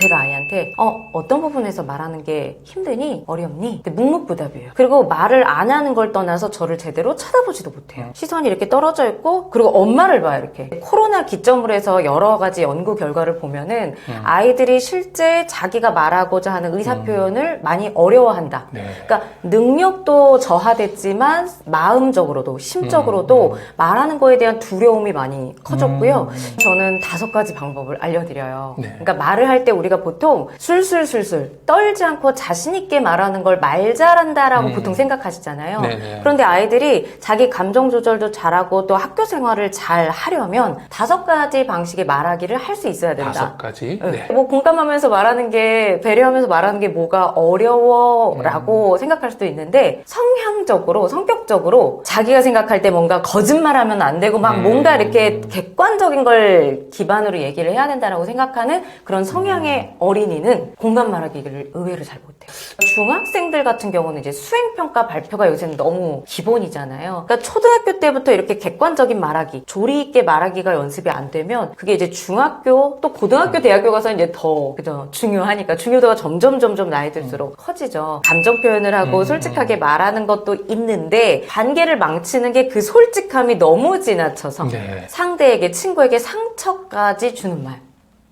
제가 아이한테 어떤 부분에서 말하는 게 힘드니? 어렵니? 묵묵부답이에요. 그리고 말을 안 하는 걸 떠나서 저를 제대로 쳐다보지도 못해요. 시선이 이렇게 떨어져 있고, 그리고 엄마를 봐요. 이렇게 코로나 기점으로 해서 여러 가지 연구 결과를 보면은 아이들이 실제 자기가 말하고자 하는 의사표현을 많이 어려워한다. 네. 그러니까 능력도 저하됐지만 마음적으로도 심적으로도 말하는 거에 대한 두려움이 많이 커졌고요. 저는 5가지 방법을 알려드려요. 네. 그러니까 말을 할 때 우리가 보통 술술술술 떨지 않고 자신 있게 말하는 걸 말 잘한다라고 보통 생각하시잖아요. 네네. 그런데 아이들이 자기 감정 조절도 잘하고 또 학교 생활을 잘 하려면 5가지 방식의 말하기를 할 수 있어야 된다. 5가지? 네. 네. 뭐 공감하면서 말하는 게, 배려하면서 말하는 게 뭐가 어려워라고 생각할 수도 있는데, 성향적으로, 성격적으로 자기가 생각할 때 뭔가 거짓말하면 안 되고 막 뭔가 이렇게 객관적인 걸 기반으로 얘기를 해야 된다라고 생각하는 그런 성향의 어린이는 공감 말하기를 의외로 잘 못해요. 중학생들 같은 경우는 이제 수행평가 발표가 요새는 너무 기본이잖아요. 그러니까 초등학교 때부터 이렇게 객관적인 말하기, 조리 있게 말하기가 연습이 안 되면 그게 이제 중학교 또 고등학교 대학교 가서 이제 더 그죠 중요하니까 중요도가 점점 나이 들수록 커지죠. 감정 표현을 하고 솔직하게 말하는 것도 있는데 관계를 망치는 게 그 솔직함이 너무 지나쳐서 네. 상대에게, 친구에게 상처까지 주는 말.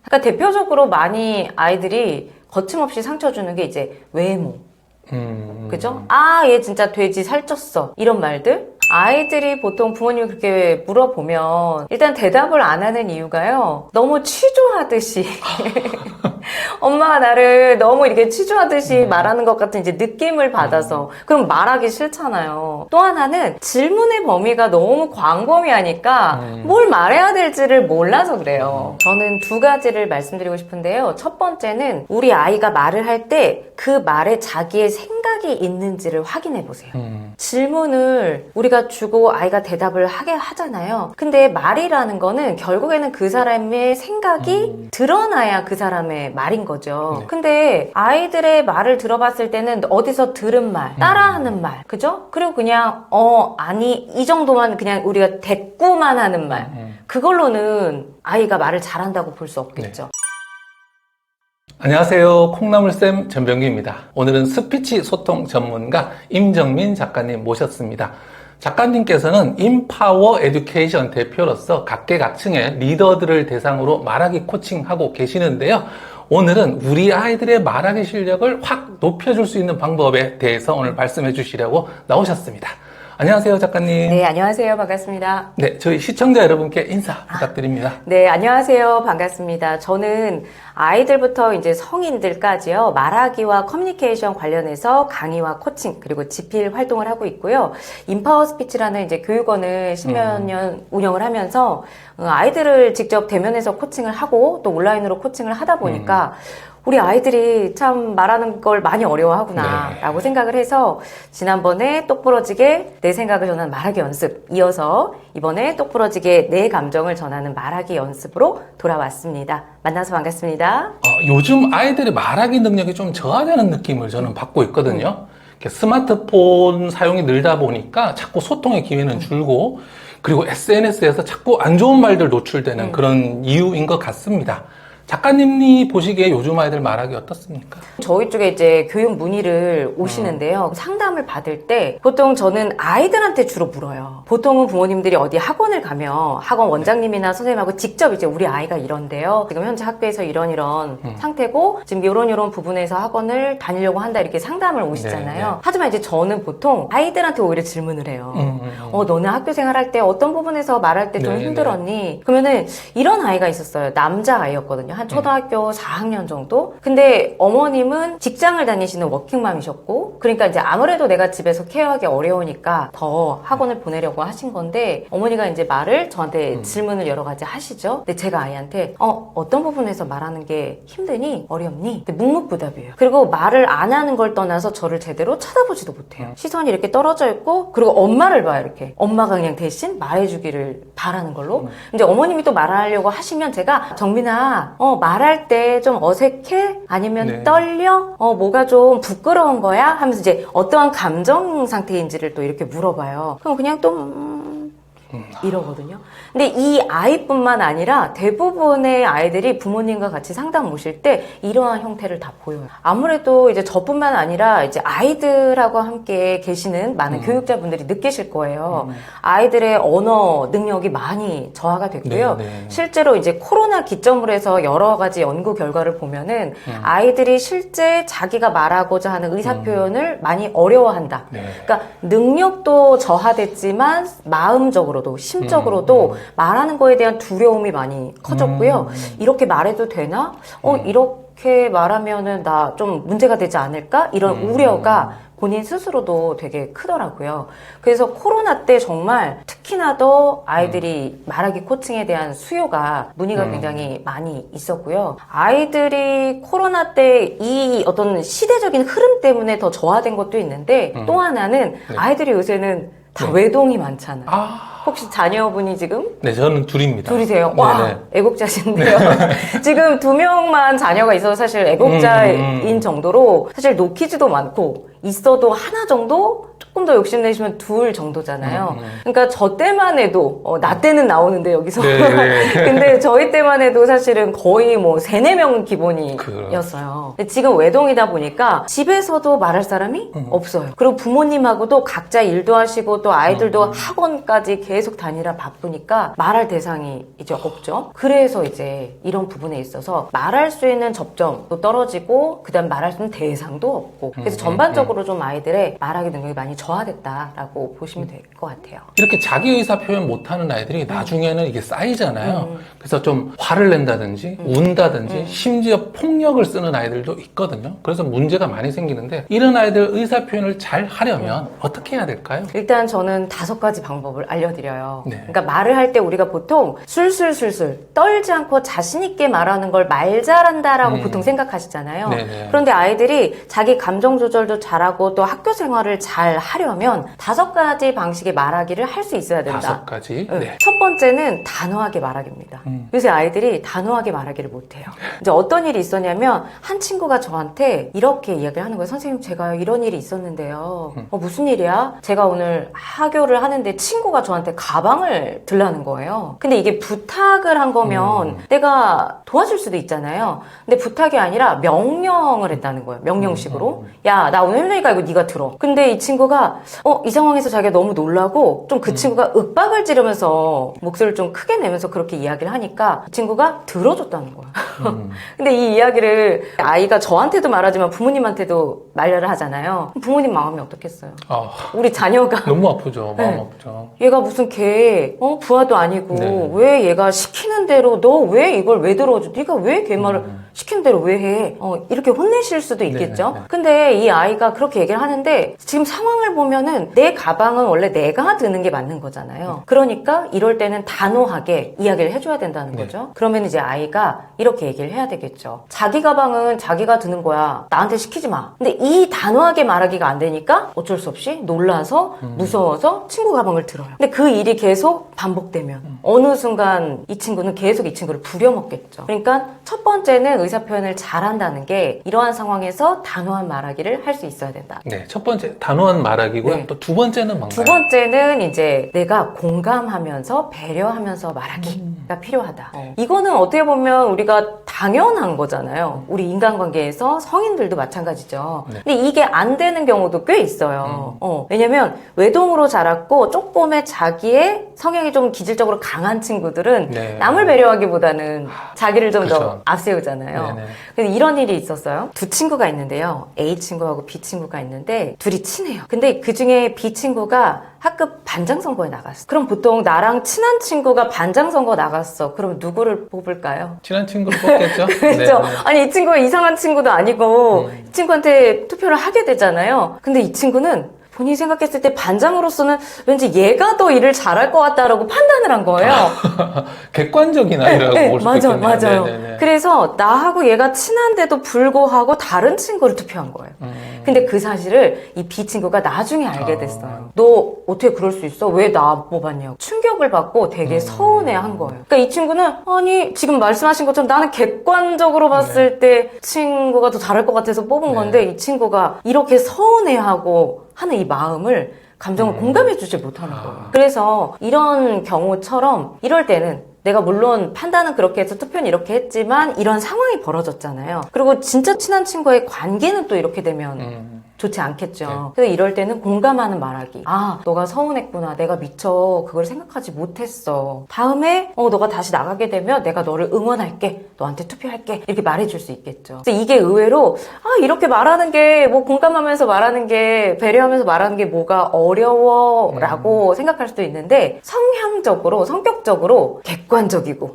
그러니까 대표적으로 많이 아이들이 거침없이 상처 주는 게 이제 외모. 그죠? 아, 얘 진짜 돼지 살쪘어. 이런 말들. 아이들이 보통 부모님이 그렇게 물어보면 일단 대답을 안 하는 이유가요. 너무 취조하듯이 엄마가 나를 너무 이렇게 취조하듯이 말하는 것 같은 이제 느낌을 받아서 그럼 말하기 싫잖아요. 또 하나는 질문의 범위가 너무 광범위하니까 뭘 말해야 될지를 몰라서 그래요. 저는 2가지를 말씀드리고 싶은데요. 첫 번째는 우리 아이가 말을 할 때 그 말에 자기의 생각이 있는지를 확인해 보세요. 질문을 우리가 주고 아이가 대답을 하게 하잖아요. 근데 말이라는 거는 결국에는 그 사람의 생각이 드러나야 그 사람의 말인 거죠. 네. 근데 아이들의 말을 들어봤을 때는 어디서 들은 말, 따라하는 말, 그죠? 그리고 그냥 아니 이 정도만 그냥 우리가 대꾸만 하는 말, 그걸로는 아이가 말을 잘한다고 볼 수 없겠죠. 안녕하세요. 콩나물쌤 전병기입니다. 오늘은 스피치 소통 전문가 임정민 작가님 모셨습니다. 작가님께서는 인파워 에듀케이션 대표로서 각계각층의 리더들을 대상으로 말하기 코칭하고 계시는데요. 오늘은 우리 아이들의 말하기 실력을 확 높여줄 수 있는 방법에 대해서 오늘 말씀해 주시려고 나오셨습니다. 안녕하세요, 작가님. 네, 안녕하세요. 반갑습니다. 네, 저희 시청자 여러분께 인사 부탁드립니다. 네, 안녕하세요. 반갑습니다. 저는 아이들부터 이제 성인들까지요, 말하기와 커뮤니케이션 관련해서 강의와 코칭, 그리고 집필 활동을 하고 있고요. 인파워 스피치라는 이제 교육원을 10몇 년 운영을 하면서 아이들을 직접 대면해서 코칭을 하고 또 온라인으로 코칭을 하다 보니까 우리 아이들이 참 말하는 걸 많이 어려워하구나 라고 생각을 해서 지난번에 똑부러지게 내 생각을 전하는 말하기 연습, 이어서 이번에 똑부러지게 내 감정을 전하는 말하기 연습으로 돌아왔습니다. 만나서 반갑습니다. 요즘 아이들의 말하기 능력이 좀 저하되는 느낌을 저는 받고 있거든요. 이렇게 스마트폰 사용이 늘다 보니까 자꾸 소통의 기회는 줄고, 그리고 SNS에서 자꾸 안 좋은 말들 노출되는 그런 이유인 것 같습니다. 작가님이 보시기에 요즘 아이들 말하기 어떻습니까? 저희 쪽에 이제 교육 문의를 오시는데요. 상담을 받을 때 보통 저는 아이들한테 주로 물어요. 보통은 부모님들이 어디 학원을 가면 학원 원장님이나 선생님하고 직접 이제 우리 아이가 이런데요. 지금 현재 학교에서 이런 상태고 지금 이런 부분에서 학원을 다니려고 한다 이렇게 상담을 오시잖아요. 네. 하지만 이제 저는 보통 아이들한테 오히려 질문을 해요. 너는 학교 생활할 때 어떤 부분에서 말할 때 좀 네, 힘들었니? 그러면은 이런 아이가 있었어요. 남자 아이였거든요. 한 초등학교 4학년 정도? 근데 어머님은 직장을 다니시는 워킹맘이셨고, 그러니까 이제 아무래도 내가 집에서 케어하기 어려우니까 더 학원을 보내려고 하신 건데, 어머니가 이제 말을 저한테 질문을 여러 가지 하시죠. 근데 제가 아이한테 어떤 부분에서 말하는 게 힘드니? 어렵니? 근데 묵묵부답이에요. 그리고 말을 안 하는 걸 떠나서 저를 제대로 쳐다보지도 못해요. 시선이 이렇게 떨어져 있고, 그리고 엄마를 봐요, 이렇게. 엄마가 그냥 대신 말해주기를 바라는 걸로. 이제 어머님이 또 말하려고 하시면 제가 정민아, 말할 때 좀 어색해? 아니면 떨려? 뭐가 좀 부끄러운 거야? 하면서 이제 어떠한 감정 상태인지를 또 이렇게 물어봐요. 그럼 그냥 또 이러거든요. 근데 이 아이뿐만 아니라 대부분의 아이들이 부모님과 같이 상담 오실 때 이러한 형태를 다 보여요. 아무래도 이제 저뿐만 아니라 이제 아이들하고 함께 계시는 많은 교육자분들이 느끼실 거예요. 아이들의 언어 능력이 많이 저하가 됐고요. 네. 실제로 이제 코로나 기점으로 해서 여러 가지 연구 결과를 보면은 아이들이 실제 자기가 말하고자 하는 의사 표현을 많이 어려워한다. 네. 그러니까 능력도 저하됐지만 마음적으로도 심적으로도 말하는 거에 대한 두려움이 많이 커졌고요. 이렇게 말해도 되나? 이렇게 말하면은 나 좀 문제가 되지 않을까? 이런 우려가 본인 스스로도 되게 크더라고요. 그래서 코로나 때 정말 특히나 더 아이들이 말하기 코칭에 대한 수요가 문의가 굉장히 많이 있었고요. 아이들이 코로나 때 이 어떤 시대적인 흐름 때문에 더 저하된 것도 있는데 또 하나는 아이들이 요새는 다 외동이 많잖아요. 혹시 자녀분이 지금? 네, 저는 둘입니다. 둘이세요? 와, 애국자신데요. 지금 2명만 자녀가 있어서 사실 애국자인 정도로 사실 노키즈도 많고 있어도 하나 정도? 조금 더 욕심내시면 둘 정도잖아요. 그러니까 저 때만 해도 나 때는 나오는데 여기서 근데 저희 때만 해도 사실은 거의 뭐 3, 4명은 기본이었어요. 근데 지금 외동이다 보니까 집에서도 말할 사람이 없어요. 그리고 부모님하고도 각자 일도 하시고 또 아이들도 학원까지 계속 다니라 바쁘니까 말할 대상이 이제 없죠. 그래서 이제 이런 부분에 있어서 말할 수 있는 접점도 떨어지고 그다음 말할 수 있는 대상도 없고 그래서 전반적으로 좀 아이들의 말하기 능력이 많이 저하됐다라고 보시면 될 것 같아요. 이렇게 자기 의사 표현 못하는 아이들이 나중에는 이게 쌓이잖아요. 그래서 좀 화를 낸다든지 운다든지 심지어 폭력을 쓰는 아이들도 있거든요. 그래서 문제가 많이 생기는데 이런 아이들 의사 표현을 잘 하려면 어떻게 해야 될까요? 일단 저는 5가지 방법을 알려드려요. 네. 그러니까 말을 할 때 우리가 보통 술술술술 떨지 않고 자신 있게 말하는 걸 말 잘한다라고 보통 생각하시잖아요. 네네. 그런데 아이들이 자기 감정 조절도 잘하고 또 학교 생활을 잘 하려면 5가지 방식의 말하기를 할 수 있어야 된다. 5가지? 네. 네. 첫 번째는 단호하게 말하기입니다. 요새 아이들이 단호하게 말하기를 못해요. 이제 어떤 일이 있었냐면 한 친구가 저한테 이렇게 이야기를 하는 거예요. 선생님 제가 이런 일이 있었는데요. 무슨 일이야? 제가 오늘 하교를 하는데 친구가 저한테 가방을 들라는 거예요. 근데 이게 부탁을 한 거면 내가 도와줄 수도 있잖아요. 근데 부탁이 아니라 명령을 했다는 거예요. 명령식으로. 야, 나 오늘 힘드니까 이거 네가 들어. 근데 이 친구가 이 상황에서 자기가 너무 놀라고 좀 그 친구가 윽박을 지르면서 목소리를 좀 크게 내면서 그렇게 이야기를 하니까 이 친구가 들어줬다는 거야. 근데 이 이야기를 아이가 저한테도 말하지만 부모님한테도 말을 하잖아요. 부모님 마음이 어떻겠어요? 우리 자녀가 너무 아프죠. 마음 네. 아프죠. 얘가 무슨 걔 부하도 아니고 네. 왜 얘가 시키는 대로 너 왜 이걸 왜 들어줘? 네가 왜 걔 말을 시키는 대로 왜 해? 이렇게 혼내실 수도 있겠죠. 네. 근데 이 아이가 그렇게 얘기를 하는데 지금 상황을 보면은 내 가방은 원래 내가 드는 게 맞는 거잖아요. 그러니까 이럴 때는 단호하게 이야기를 해줘야 된다는 거죠. 그러면 이제 아이가 이렇게 얘기를 해야 되겠죠. 자기 가방은 자기가 드는 거야. 나한테 시키지 마. 근데 이 단호하게 말하기가 안 되니까 어쩔 수 없이 놀라서 무서워서 친구 가방을 들어요. 근데 그 일이 계속 반복되면 어느 순간 이 친구는 계속 이 친구를 부려먹겠죠. 그러니까 첫 번째는 의사 표현을 잘한다는 게 이러한 상황에서 단호한 말하기를 할 수 있어야 된다. 네, 첫 번째 단호한 말하기고요. 네. 또 두 번째는 뭔가요? 두 번째는 이제 내가 공감하면서 배려하면서 말하기가 필요하다. 이거는 어떻게 보면 우리가 당연한 거잖아요. 우리 인간관계에서 성인들도 마찬가지죠. 네. 근데 이게 안 되는 경우도 꽤 있어요. 왜냐면 외동으로 자랐고 조금의 자기의 성향이 좀 기질적으로 강한 친구들은 네. 남을 배려하기보다는 자기를 좀 더 그쵸. 앞세우잖아요. 네네. 그래서 이런 일이 있었어요. 두 친구가 있는데요. A 친구하고 B 친구가 있는데 둘이 친해요. 근데 그 중에 B 친구가 학급 반장 선거에 나갔어. 그럼 보통 나랑 친한 친구가 반장 선거 나갔어. 그럼 누구를 뽑을까요? 친한 친구를 뽑겠죠? 그렇죠. 네. 아니 이 친구가 이상한 친구도 아니고 이 친구한테 투표를 하게 되잖아요. 근데 이 친구는 본인이 생각했을 때 반장으로서는 왠지 얘가 더 일을 잘할 것 같다라고 판단을 한 거예요. 객관적인 아이라고 볼 수도 있겠네요. 맞아요. 네네네. 그래서 나하고 얘가 친한데도 불구하고 다른 친구를 투표한 거예요. 근데 그 사실을 이 B 친구가 나중에 알게 됐어요. 너 어떻게 그럴 수 있어? 왜 나 뽑았냐고. 충격을 받고 되게 서운해한 거예요. 그러니까 이 친구는 아니 지금 말씀하신 것처럼 나는 객관적으로 봤을 때 친구가 더 잘할 것 같아서 뽑은 건데 이 친구가 이렇게 서운해하고 하는 이 마음을 감정을 공감해주지 못하는 거예요. 그래서 이런 경우처럼 이럴 때는 내가 물론 판단은 그렇게 해서 투표는 이렇게 했지만 이런 상황이 벌어졌잖아요. 그리고 진짜 친한 친구의 관계는 또 이렇게 되면 좋지 않겠죠. 네. 그래서 이럴 때는 공감하는 말하기. 아, 너가 서운했구나. 내가 미처 그걸 생각하지 못했어. 다음에 너가 다시 나가게 되면 내가 너를 응원할게. 너한테 투표할게. 이렇게 말해줄 수 있겠죠. 그래서 이게 의외로 이렇게 말하는 게 뭐 공감하면서 말하는 게 배려하면서 말하는 게 뭐가 어려워라고 생각할 수도 있는데 성향적으로 성격적으로 객관적이고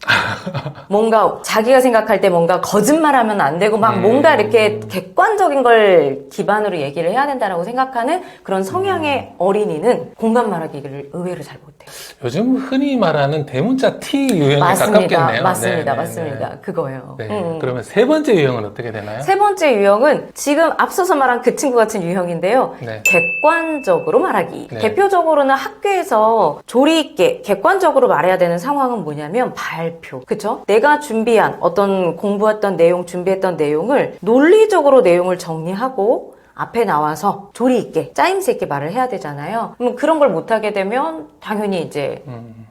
뭔가 자기가 생각할 때 뭔가 거짓말하면 안 되고 막 뭔가 이렇게 객관적인 걸 기반으로 얘기를 해야 된다라고 생각하는 그런 성향의 어린이는 공감 말하기를 의외로 잘 못해요. 요즘 흔히 말하는 대문자 T 유형에 맞습니다. 가깝겠네요. 맞습니다. 네, 맞습니다. 네. 그거예요. 네. 그러면 세 번째 유형은 어떻게 되나요? 세 번째 유형은 지금 앞서서 말한 그 친구 같은 유형인데요. 네. 객관적으로 말하기. 네. 대표적으로는 학교에서 조리 있게 객관적으로 말해야 되는 상황은 뭐냐면 발표. 그쵸? 내가 준비한 어떤 공부했던 내용, 준비했던 내용을 논리적으로 내용을 정리하고 앞에 나와서 조리 있게 짜임새 있게 말을 해야 되잖아요. 그럼 그런 걸 못하게 되면 당연히 이제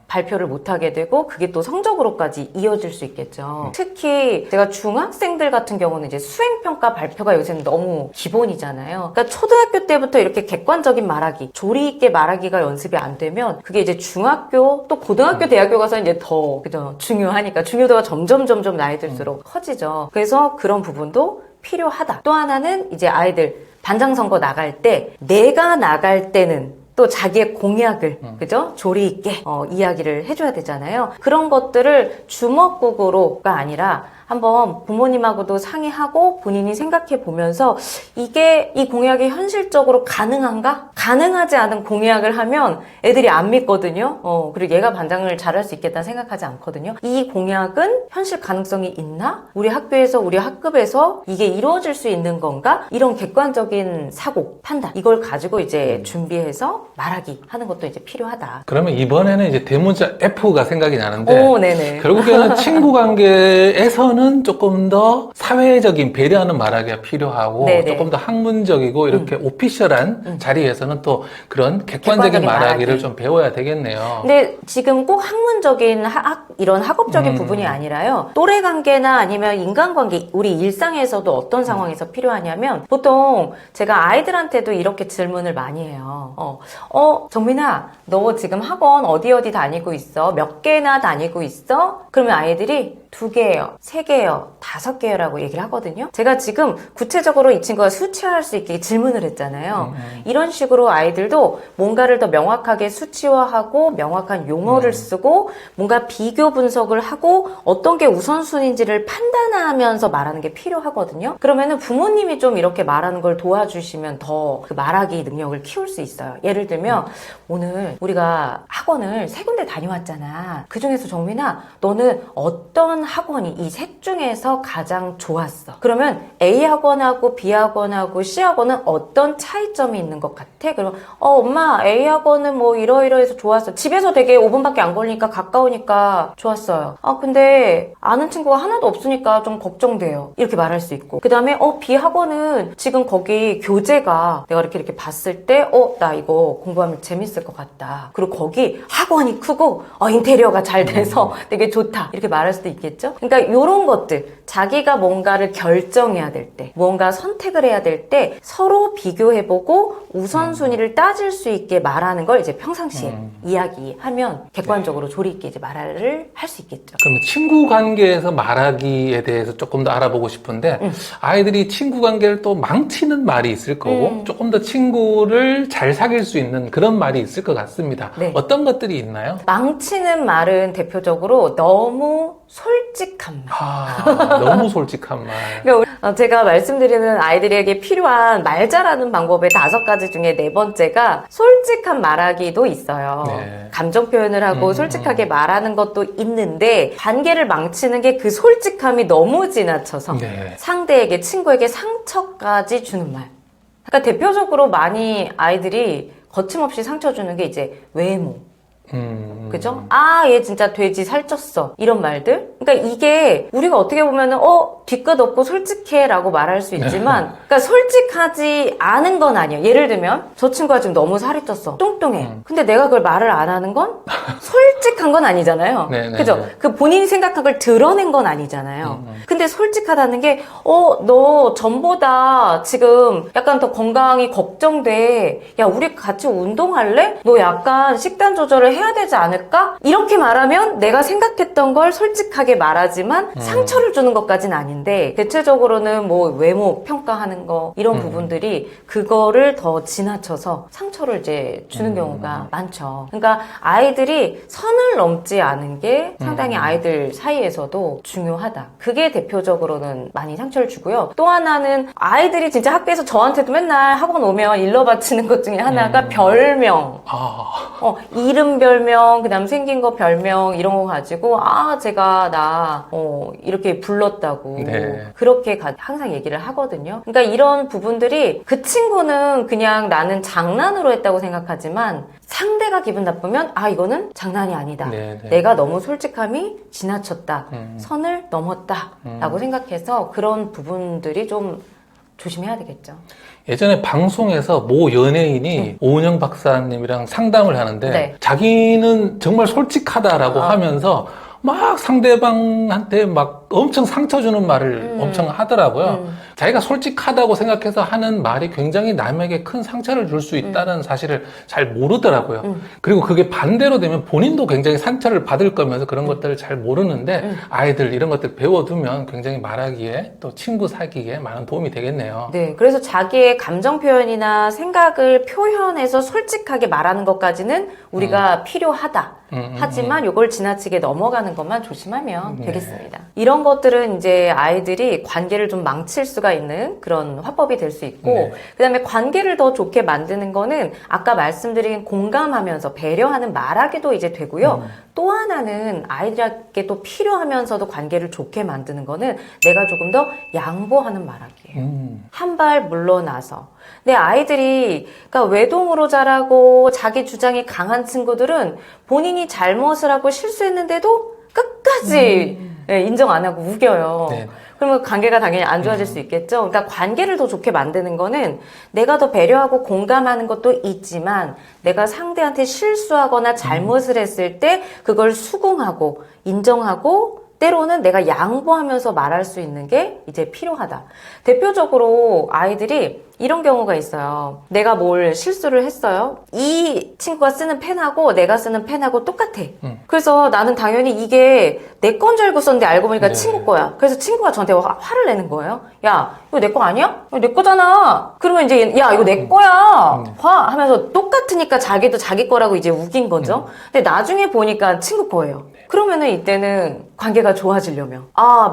발표를 못하게 되고 그게 또 성적으로까지 이어질 수 있겠죠. 특히 제가 중학생들 같은 경우는 이제 수행평가 발표가 요새는 너무 기본이잖아요. 그러니까 초등학교 때부터 이렇게 객관적인 말하기, 조리 있게 말하기가 연습이 안 되면 그게 이제 중학교 또 고등학교, 대학교 가서 이제 더 그죠 중요하니까 중요도가 점점 나이 들수록 커지죠. 그래서 그런 부분도 필요하다. 또 하나는 이제 아이들 반장 선거 나갈 때 내가 나갈 때는 또 자기의 공약을 그죠? 조리 있게 이야기를 해줘야 되잖아요. 그런 것들을 주먹구구로가 아니라 한번 부모님하고도 상의하고 본인이 생각해 보면서 이게 이 공약이 현실적으로 가능한가? 가능하지 않은 공약을 하면 애들이 안 믿거든요. 그리고 얘가 반장을 잘할 수 있겠다 생각하지 않거든요. 이 공약은 현실 가능성이 있나? 우리 학교에서 우리 학급에서 이게 이루어질 수 있는 건가? 이런 객관적인 사고, 판단 이걸 가지고 이제 준비해서 말하기 하는 것도 이제 필요하다. 그러면 이번에는 이제 대문자 F가 생각이 나는데 네네. 결국에는 친구 관계에서는 조금 더 사회적인 배려하는 말하기가 필요하고 네네. 조금 더 학문적이고 이렇게 오피셜한 자리에서는 또 그런 객관적인 객관적인 말하기를 말하기. 좀 배워야 되겠네요. 근데 지금 꼭 학문적인 이런 학업적인 부분이 아니라요. 또래 관계나 아니면 인간관계, 우리 일상에서도 어떤 상황에서 필요하냐면 보통 제가 아이들한테도 이렇게 질문을 많이 해요. 정민아, 너 지금 학원 어디 다니고 있어? 몇 개나 다니고 있어? 그러면 아이들이 2개예요, 3개예요, 5개요라고 얘기를 하거든요. 제가 지금 구체적으로 이 친구가 수치화할 수 있게 질문을 했잖아요. 이런 식으로 아이들도 뭔가를 더 명확하게 수치화하고 명확한 용어를 쓰고 뭔가 비교 분석을 하고 어떤 게 우선순위인지를 판단하면서 말하는 게 필요하거든요. 그러면은 부모님이 좀 이렇게 말하는 걸 도와주시면 더 그 말하기 능력을 키울 수 있어요. 예를 들면 오늘 우리가 학원을 3군데 다녀왔잖아. 그중에서 정민아, 너는 어떤 학원이 이 셋 중에서 가장 좋았어? 그러면 A 학원하고 B 학원하고 C 학원은 어떤 차이점이 있는 것 같아? 그러면 엄마, A 학원은 뭐 이러이러해서 좋았어. 집에서 되게 5분밖에 안 걸리니까 가까우니까 좋았어요. 근데 아는 친구가 하나도 없으니까 좀 걱정돼요. 이렇게 말할 수 있고. 그 다음에 B 학원은 지금 거기 교재가 내가 이렇게 봤을 때 나 이거 공부하면 재밌을 것 같다. 그리고 거기 학원이 크고 인테리어가 잘 돼서 되게 좋다. 이렇게 말할 수도 있겠죠? 그러니까 이런 것들, 자기가 뭔가를 결정해야 될 때, 뭔가 선택을 해야 될 때 서로 비교해보고 우선순위를 따질 수 있게 말하는 걸 이제 평상시에 이야기하면 객관적으로 조리 있게 이제 말을 할 수 있겠죠. 그럼 친구 관계에서 말하기에 대해서 조금 더 알아보고 싶은데 아이들이 친구 관계를 또 망치는 말이 있을 거고 조금 더 친구를 잘 사귈 수 있는 그런 말이 있을 것 같습니다. 네. 어떤 것들이 있나요? 망치는 말은 대표적으로 너무 솔직한 말. 너무 솔직한 말. 그러니까 제가 말씀드리는 아이들에게 필요한 말 잘하는 방법의 5가지 중에 4번째가 솔직한 말하기도 있어요. 네. 감정 표현을 하고 솔직하게 말하는 것도 있는데 관계를 망치는 게 그 솔직함이 너무 지나쳐서 네. 상대에게, 친구에게 상처까지 주는 말. 그러니까 대표적으로 많이 아이들이 거침없이 상처 주는 게 이제 외모. 그죠? 아, 얘 진짜 돼지 살쪘어. 이런 말들. 그러니까 이게 우리가 어떻게 보면은, 뒤끝 없고 솔직해 라고 말할 수 있지만, 그러니까 솔직하지 않은 건 아니에요. 예를 들면, 저 친구가 지금 너무 살이 쪘어. 뚱뚱해. 근데 내가 그걸 말을 안 하는 건 솔직한 건 아니잖아요. 그죠? 그 본인이 생각한 걸 드러낸 건 아니잖아요. 근데 솔직하다는 게, 너 전보다 지금 약간 더 건강이 걱정돼. 야, 우리 같이 운동할래? 너 약간 식단 조절을 해야 되지 않을까? 이렇게 말하면 내가 생각했던 걸 솔직하게 말하지만 상처를 주는 것까지는 아닌데, 대체적으로는 뭐 외모 평가하는 거 이런 부분들이 그거를 더 지나쳐서 상처를 이제 주는 경우가 많죠. 그러니까 아이들이 선을 넘지 않은 게 상당히 아이들 사이에서도 중요하다. 그게 대표적으로는 많이 상처를 주고요. 또 하나는 아이들이 진짜 학교에서 저한테도 맨날 학원 오면 일러 바치는 것 중에 하나가 별명. 이름 별명, 그 다음 생긴 거 별명 이런 거 가지고 제가 이렇게 불렀다고 그렇게 항상 얘기를 하거든요. 그러니까 이런 부분들이 그 친구는 그냥 나는 장난으로 했다고 생각하지만 상대가 기분 나쁘면 이거는 장난이 아니다. 내가 너무 솔직함이 지나쳤다. 선을 넘었다. 라고 생각해서 그런 부분들이 좀 조심해야 되겠죠. 예전에 방송에서 모 연예인이 오은영 박사님이랑 상담을 하는데 자기는 정말 솔직하다라고 하면서 막 상대방한테 막 엄청 상처 주는 말을 엄청 하더라고요. 자기가 솔직하다고 생각해서 하는 말이 굉장히 남에게 큰 상처를 줄 수 있다는 사실을 잘 모르더라고요. 그리고 그게 반대로 되면 본인도 굉장히 상처를 받을 거면서 그런 것들을 잘 모르는데 아이들 이런 것들 배워두면 굉장히 말하기에 또 친구 사귀기에 많은 도움이 되겠네요. 네, 그래서 자기의 감정 표현이나 생각을 표현해서 솔직하게 말하는 것까지는 우리가 필요하다. 하지만 이걸 지나치게 넘어가는 것만 조심하면 되겠습니다. 이런 것들은 이제 아이들이 관계를 좀 망칠 수가 있는 그런 화법이 될 수 있고, 그 다음에 관계를 더 좋게 만드는 거는 아까 말씀드린 공감하면서 배려하는 말하기도 이제 되고요. 또 하나는 아이들에게 또 필요하면서도 관계를 좋게 만드는 거는 내가 조금 더 양보하는 말하기예요. 한 발 물러나서. 내 아이들이 그러니까 외동으로 자라고 자기 주장이 강한 친구들은 본인이 잘못을 하고 실수했는데도 끝까지 인정 안 하고 우겨요. 그러면 관계가 당연히 안 좋아질 수 있겠죠. 그러니까 관계를 더 좋게 만드는 거는 내가 더 배려하고 공감하는 것도 있지만 내가 상대한테 실수하거나 잘못을 했을 때 그걸 수긍하고 인정하고 때로는 내가 양보하면서 말할 수 있는 게 이제 필요하다. 대표적으로 아이들이 이런 경우가 있어요. 내가 뭘 실수를 했어요. 이 친구가 쓰는 펜하고 내가 쓰는 펜하고 똑같아. 그래서 나는 당연히 이게 내 건 줄 알고 썼는데 알고 보니까 친구 거야. 그래서 친구가 저한테 화를 내는 거예요. 야, 이거 내 거 아니야? 이거 내 거잖아. 그러면 이제 야, 이거 내 거야. 하면서 똑같으니까 자기도 자기 거라고 이제 우긴 거죠. 근데 나중에 보니까 친구 거예요. 그러면은 이때는 관계가 좋아지려면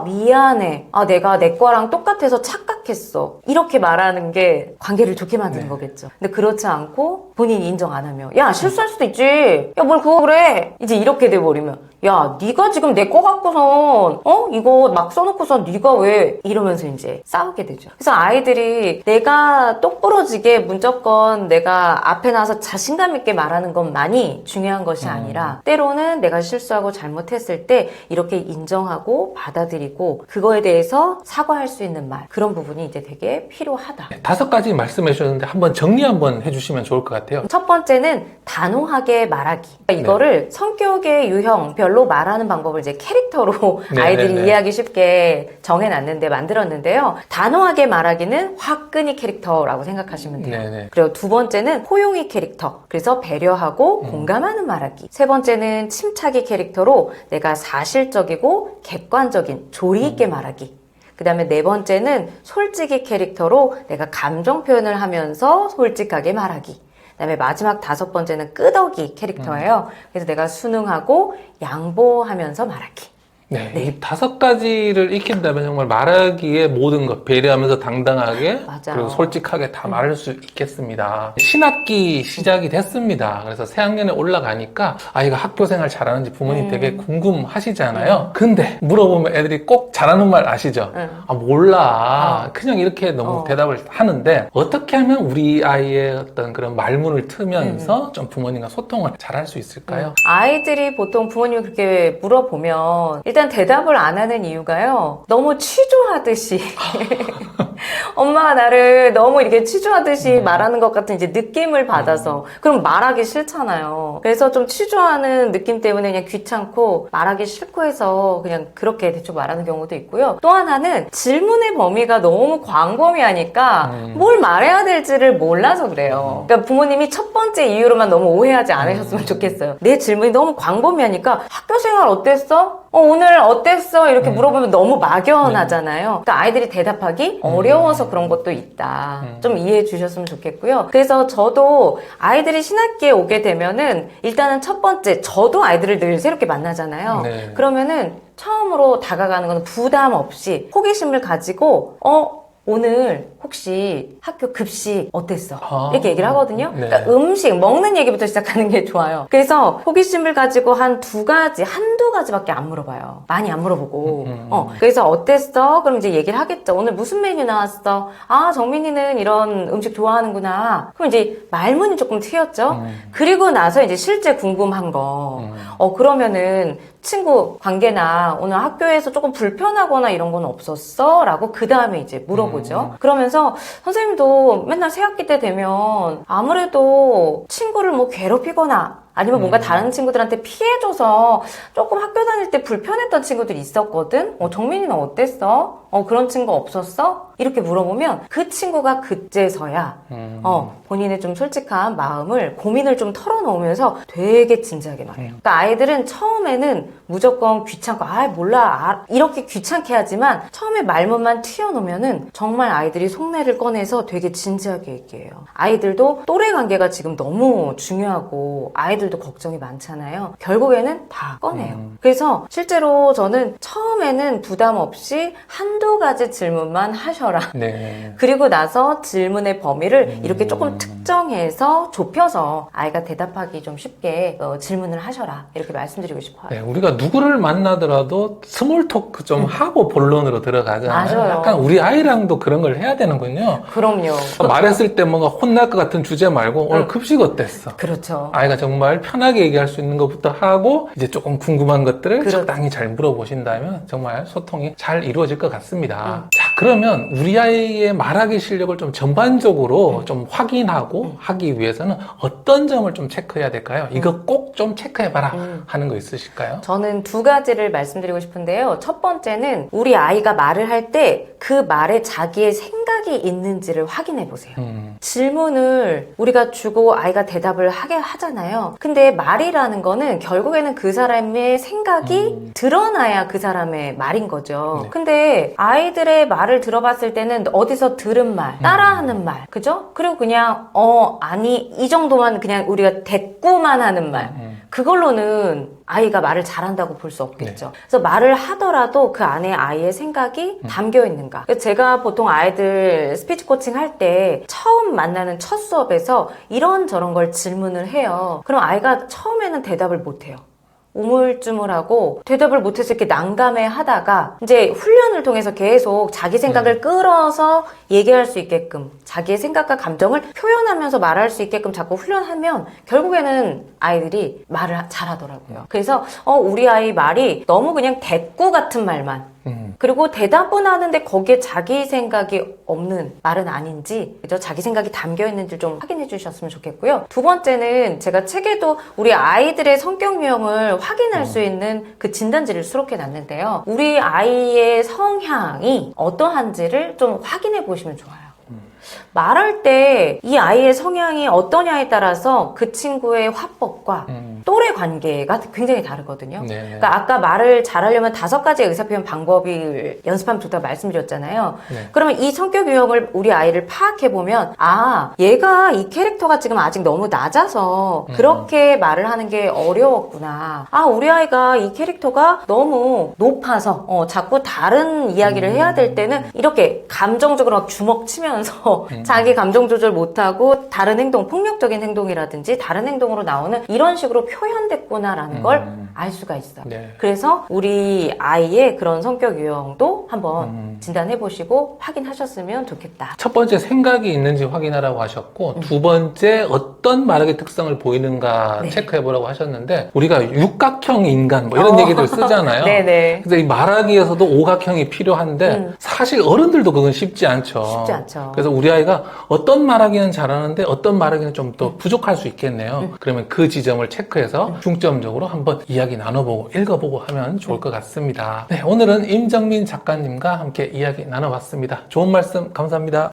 미안해. 내가 내 거랑 똑같아서 착각했어. 이렇게 말하는 게 관계를 좋게 만드는 거겠죠. 근데 그렇지 않고 본인이 인정 안 하면 야, 실수할 수도 있지. 야, 뭘 그거 그래. 이제 이렇게 돼버리면 야, 네가 지금 내 거 갖고선 이거 막 써놓고선 네가 왜 이러면서 이제 싸우게 되죠. 그래서 아이들이 내가 똑부러지게 무조건 내가 앞에 나와서 자신감 있게 말하는 것만이 중요한 것이 아니라 때로는 내가 실수하고 잘못했을 때 이렇게 인정하고 받아들이고 그거에 대해서 사과할 수 있는 말, 그런 부분이 이제 되게 필요하다. 5가지 말씀해 주셨는데 한번 정리 한번 해주시면 좋을 것 같아요. 첫 번째는 단호하게 말하기. 이거를 성격의 유형별로 말하는 방법을 이제 캐릭터로 아이들이 이해하기 쉽게 정해놨는데 만들었는데요. 단호하게 말하기는 화끈이 캐릭터라고 생각하시면 돼요. 그리고 두 번째는 포용이 캐릭터. 그래서 배려하고 공감하는 말하기. 세 번째는 침착이 캐릭터로 내가 사실적이고 객관적인 조리 있게 말하기. 그 다음에 네 번째는 솔직이 캐릭터로 내가 감정 표현을 하면서 솔직하게 말하기. 그 다음에 마지막 5번째는 끄덕이 캐릭터예요. 그래서 내가 순응하고 양보하면서 말하기. 네, 이 5가지를 익힌다면 정말 말하기에 모든 것 배려하면서 당당하게 맞아요. 그리고 솔직하게 다 말할 수 있겠습니다. 신학기 시작이 됐습니다. 그래서 새학년에 올라가니까 아이가 학교 생활 잘하는지 부모님 되게 궁금하시잖아요. 근데 물어보면 애들이 꼭 잘하는 말 아시죠? 아 몰라. 그냥 이렇게 너무 대답을 하는데 어떻게 하면 우리 아이의 어떤 그런 말문을 트면서 좀 부모님과 소통을 잘할 수 있을까요? 아이들이 보통 부모님이 그렇게 물어보면 일단 대답을 안 하는 이유가요. 너무 취조하듯이 엄마가 나를 너무 이렇게 취조하듯이 말하는 것 같은 이제 느낌을 받아서 그럼 말하기 싫잖아요. 그래서 좀 취조하는 느낌 때문에 그냥 귀찮고 말하기 싫고 해서 그냥 그렇게 대충 말하는 경우도 있고요. 또 하나는 질문의 범위가 너무 광범위하니까 뭘 말해야 될지를 몰라서 그래요. 그러니까 부모님이 첫 번째 이유로만 너무 오해하지 않으셨으면 좋겠어요. 내 질문이 너무 광범위하니까 학교 생활 어땠어? 오늘 어땠어? 이렇게 물어보면 너무 막연하잖아요. 그러니까 아이들이 대답하기 어려워서 그런 것도 있다. 좀 이해해 주셨으면 좋겠고요. 그래서 저도 아이들이 신학기에 오게 되면은 일단은 첫 번째, 저도 아이들을 늘 새롭게 만나잖아요. 네. 그러면은 처음으로 다가가는 건 부담 없이 호기심을 가지고 오늘 혹시 학교 급식 어땠어? 이렇게 얘기를 하거든요. 네. 그러니까 음식, 먹는 얘기부터 시작하는 게 좋아요. 그래서 호기심을 가지고 한두 가지밖에 안 물어봐요. 많이 안 물어보고. 그래서 어땠어? 그럼 이제 얘기를 하겠죠. 오늘 무슨 메뉴 나왔어? 아, 정민이는 이런 음식 좋아하는구나. 그럼 이제 말문이 조금 트였죠. 그리고 나서 이제 실제 궁금한 거. 그러면은 친구 관계나 오늘 학교에서 조금 불편하거나 이런 건 없었어? 라고 그 다음에 이제 물어보죠. 그러면서 선생님도 맨날 새학기 때 되면 아무래도 친구를 뭐 괴롭히거나 아니면 뭔가 다른 친구들한테 피해줘서 조금 학교 다닐 때 불편했던 친구들이 있었거든? 정민이는 어땠어? 그런 친구 없었어? 이렇게 물어보면 그 친구가 그제서야 본인의 좀 솔직한 마음을 고민을 좀 털어놓으면서 되게 진지하게 말해요. 그러니까 아이들은 처음에는 무조건 귀찮고 몰라 이렇게 귀찮게 하지만 처음에 말문만 튀어놓으면은 정말 아이들이 속내를 꺼내서 되게 진지하게 얘기해요. 아이들도 또래 관계가 지금 너무 중요하고 아이들도 걱정이 많잖아요. 결국에는 다 꺼내요. 그래서 실제로 저는 처음에는 부담 없이 한두 가지 질문만 하셔라. 네. 그리고 나서 질문의 범위를 이렇게 조금 특정해서 좁혀서 아이가 대답하기 좀 쉽게 질문을 하셔라. 이렇게 말씀드리고 싶어요. 네, 우리가 누구를 만나더라도 스몰 토크 좀 하고 본론으로 들어가잖아요. 맞아요. 약간 우리 아이랑도 그런 걸 해야 되는군요. 그럼요. 말했을 때 뭔가 혼날 것 같은 주제 말고 오늘 급식 어땠어? 그렇죠. 아이가 정말 편하게 얘기할 수 있는 것부터 하고 이제 조금 궁금한 것들을 그렇죠. 적당히 잘 물어보신다면 정말 소통이 잘 이루어질 것 같습니다. 자, 그러면 우리 아이의 말하기 실력을 좀 전반적으로 좀 확인하고 하기 위해서는 어떤 점을 좀 체크해야 될까요? 이거 꼭 좀 체크해봐라 하는 거 있으실까요? 저는 두 가지를 말씀드리고 싶은데요. 첫 번째는 우리 아이가 말을 할 때 그 말에 자기의 생각이 있는지를 확인해 보세요. 질문을 우리가 주고 아이가 대답을 하게 하잖아요. 근데 말이라는 거는 결국에는 그 사람의 생각이 드러나야 그 사람의 말인 거죠. 네. 근데 아이들의 말을 들어봤을 때는 어디서 들은 말, 따라하는 말, 그죠? 그리고 그냥 아니 이 정도만 그냥 우리가 대꾸만 하는 말, 그걸로는 아이가 말을 잘한다고 볼 수 없겠죠. 그래서 말을 하더라도 그 안에 아이의 생각이 담겨 있는가. 그래서 제가 보통 아이들 스피치 코칭 할 때 처음 만나는 첫 수업에서 이런저런 걸 질문을 해요. 그럼 아이가 처음에는 대답을 못 해요. 우물쭈물하고 대답을 못해서 이렇게 난감해 하다가 이제 훈련을 통해서 계속 자기 생각을 끌어서 얘기할 수 있게끔 자기의 생각과 감정을 표현하면서 말할 수 있게끔 자꾸 훈련하면 결국에는 아이들이 말을 잘하더라고요. 그래서 우리 아이 말이 너무 그냥 대꾸 같은 말만 그리고 대답은 하는데 거기에 자기 생각이 없는 말은 아닌지, 그죠? 자기 생각이 담겨 있는지 좀 확인해 주셨으면 좋겠고요. 두 번째는 제가 책에도 우리 아이들의 성격 유형을 확인할 수 있는 그 진단지를 수록해 놨는데요. 우리 아이의 성향이 어떠한지를 좀 확인해 보시면 좋아요. 말할 때 이 아이의 성향이 어떠냐에 따라서 그 친구의 화법과 또래 관계가 굉장히 다르거든요. 네. 그러니까 아까 말을 잘하려면 5가지의 의사표현 방법을 연습하면 좋다고 말씀드렸잖아요. 네. 그러면 이 성격 유형을 우리 아이를 파악해보면 아, 얘가 이 캐릭터가 지금 아직 너무 낮아서 그렇게 말을 하는 게 어려웠구나. 아, 우리 아이가 이 캐릭터가 너무 높아서 자꾸 다른 이야기를 해야 될 때는 이렇게 감정적으로 막 주먹 치면서 자기 감정 조절 못하고 다른 행동, 폭력적인 행동이라든지 다른 행동으로 나오는 이런 식으로 표현됐구나라는 걸 알 수가 있어요. 네. 그래서 우리 아이의 그런 성격 유형도 한번 진단해 보시고 확인하셨으면 좋겠다. 첫 번째 생각이 있는지 확인하라고 하셨고 두 번째 어떤 말하기 특성을 보이는가 네. 체크해 보라고 하셨는데 우리가 육각형 인간 뭐 이런 얘기들 쓰잖아요. 네네. 그래서 이 말하기에서도 오각형이 필요한데 사실 어른들도 그건 쉽지 않죠. 쉽지 않죠. 그래서 우리 아이가 어떤 말하기는 잘하는데 어떤 말하기는 좀 더 부족할 수 있겠네요. 그러면 그 지점을 체크해서 중점적으로 한번 이야기 나눠보고 읽어보고 하면 좋을 것 같습니다. 네, 오늘은 임정민 작가님과 함께 이야기 나눠봤습니다. 좋은 말씀 감사합니다.